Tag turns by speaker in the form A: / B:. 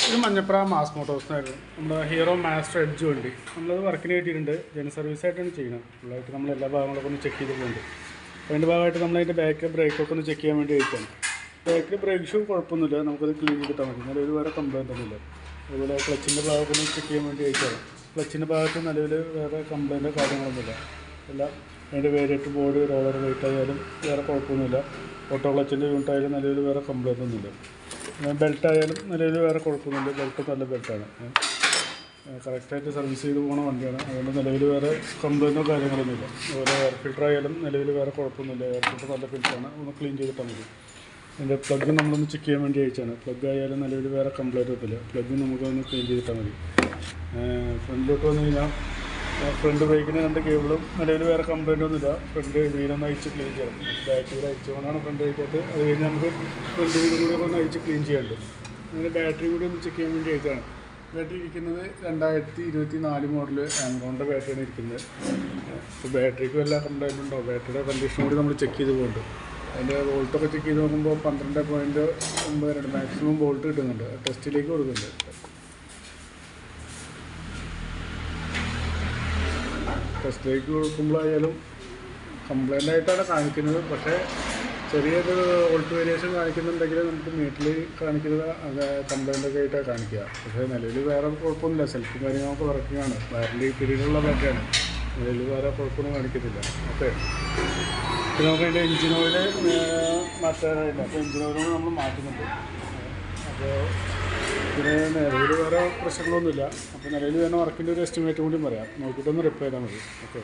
A: ഇത് മഞ്ഞപ്ര മാസ് മോട്ടോഴ്സിനായിരുന്നു നമ്മുടെ hero master edge വണ്ടി. നമ്മളത് വർക്കിന് കിട്ടിയിട്ടുണ്ട്. ജന സർവീസായിട്ടാണ് ചെയ്യുന്നത്. ഫുള്ളായിട്ട് നമ്മൾ എല്ലാ ഭാഗങ്ങളൊക്കെ ഒന്ന് ചെക്ക് ചെയ്തിട്ടുണ്ട്. അതിൻ്റെ ഭാഗമായിട്ട് നമ്മളതിൻ്റെ ബാക്ക് ബ്രേക്കൊക്കെ ഒന്ന് ചെക്ക് ചെയ്യാൻ വേണ്ടി വെച്ചാണ്. ബാക്കിൽ ബ്രേക്ക് ഷൂ കുഴപ്പമൊന്നുമില്ല, നമുക്കത് ക്ലീൻ ചെയ്തിട്ടാൽ മതി. നിലവിൽ വേറെ കംപ്ലയിൻ്റ് ഒന്നുമില്ല. അതുപോലെ ക്ലച്ചിൻ്റെ ഭാഗമൊക്കെ ഒന്ന് ചെക്ക് ചെയ്യാൻ വേണ്ടി വെച്ചാണ്. ക്ലച്ചിൻ്റെ ഭാഗത്ത് നിലവിൽ വേറെ കംപ്ലയിൻ്റോ കാര്യങ്ങളൊന്നുമില്ല. എല്ലാം അതിൻ്റെ വേരിയറ്റ് ബോർഡ് റോളർ വെയിറ്റ് ആയാലും വേറെ കുഴപ്പമൊന്നുമില്ല. ഓട്ടോ ക്ലച്ചിൻ്റെ യൂണിറ്റ് ആയാലും നിലവിൽ വേറെ കംപ്ലയിൻ്റ് ഒന്നുമില്ല. ബെൽറ്റ് ആയാലും നിലവിൽ വേറെ കുഴപ്പമൊന്നുമില്ല. ബെൽറ്റ് നല്ല ബെൽറ്റാണ്, കറക്റ്റായിട്ട് സർവീസ് ചെയ്ത് പോകുന്ന വണ്ടിയാണ്. അതുകൊണ്ട് നിലവിൽ വേറെ കംപ്ലയിൻറ്റോ കാര്യങ്ങളൊന്നുമില്ല. അതുപോലെ എയർ ഫിൽറ്റർ ആയാലും നിലവിൽ വേറെ കുഴപ്പമൊന്നുമില്ല. എയർ ഫിൽറ്റർ നല്ല ഫിൽറ്ററാണ്, ഒന്ന് ക്ലീൻ ചെയ്തിട്ടാൽ മതി. അതിൻ്റെ പ്ലഗ് നമ്മളൊന്ന് ചെക്ക് ചെയ്യാൻ വേണ്ടി അയച്ചാണ്. പ്ലഗ് ആയാലും നിലവിൽ വേറെ കംപ്ലയിൻ്റ് ഒന്നുമില്ല. പ്ലഗ് നമുക്കൊന്ന് ക്ലീൻ ചെയ്തിട്ടാൽ മതി. ഫ്രണ്ടിലോട്ട് വന്നു കഴിഞ്ഞാൽ ഫ്രണ്ട് ബ്രേക്കിന് 2 കേബിളും നിലവിൽ വേറെ കംപ്ലയിൻ്റ് ഒന്നുമില്ല. ഫ്രണ്ട് വീലൊന്ന് അയച്ച് ക്ലീൻ ചെയ്യണം. ബാക്ക് വീൽ അയച്ചുകൊണ്ടാണ് ഫ്രണ്ട് ബ്രേക്കായിട്ട്. അത് കഴിഞ്ഞ് നമുക്ക് ഫ്രണ്ട് വീലും കൂടി ഒന്ന് അയച്ച് ക്ലീൻ ചെയ്യാനുണ്ട്. അങ്ങനെ ബാറ്ററി കൂടി ഒന്ന് ചെക്ക് ചെയ്യാൻ വേണ്ടി അയച്ചാണ്. ബാറ്ററി ഇരിക്കുന്നത് 2024 മോഡൽ ആമറോണിൻ്റെ ബാറ്ററിയാണ് ഇരിക്കുന്നത്. ഇപ്പോൾ ബാറ്ററിക്ക് വല്ല കംപ്ലയിൻ്റ് ഉണ്ടോ, ബാറ്ററിയുടെ കണ്ടീഷൻ കൂടി നമ്മൾ ചെക്ക് ചെയ്ത് പോകുന്നുണ്ട്. അതിൻ്റെ വോൾട്ടൊക്കെ ചെക്ക് ചെയ്ത് നോക്കുമ്പോൾ 12.92 മാക്സിമം വോൾട്ട് കിട്ടുന്നുണ്ട്. ടെസ്റ്റിലേക്ക് കൊടുക്കുന്നുണ്ട്. ടെസ്റ്റിലേക്ക് കൊടുക്കുമ്പോഴായാലും കംപ്ലയിൻ്റ് ആയിട്ടാണ് കാണിക്കുന്നത്. പക്ഷേ ചെറിയൊരു വോൾട്ട് വേരിയേഷൻ കാണിക്കുന്നുണ്ടെങ്കിൽ നമുക്ക് മീറ്ററിൽ കാണിക്കുന്നത് അത് കംപ്ലയിൻ്റൊക്കെ ആയിട്ടാണ് കാണിക്കുക. പക്ഷേ നിലവിൽ വേറെ കുഴപ്പമൊന്നുമില്ല. സെൽഫും കാര്യങ്ങളൊക്കെ വർക്കിങ്ങാണ്. വാറണ്ടി പീരീഡുള്ള ബാറ്ററിയാണ്. നിലവിൽ വേറെ കുഴപ്പമൊന്നും കാണിക്കുന്നില്ല. ഓക്കെ, പിന്നെ നമുക്ക് അതിൻ്റെ എഞ്ചിൻ ഓയിൽ മാറ്റാനായില്ല. അപ്പോൾ എഞ്ചിൻ ഓയിലും നമ്മൾ മാറ്റുന്നുണ്ട്. അപ്പോൾ പിന്നെ നിലവിൽ വേറെ പ്രശ്നങ്ങളൊന്നുമില്ല. അപ്പോൾ നിലവിൽ തന്നെ വർക്കിൻ്റെ ഒരു എസ്റ്റിമേറ്റ് കൂടി പറയാം. നോക്കിയിട്ടൊന്ന് റിപ്പയർ ചെയ്താൽ മതി. ഓക്കെ.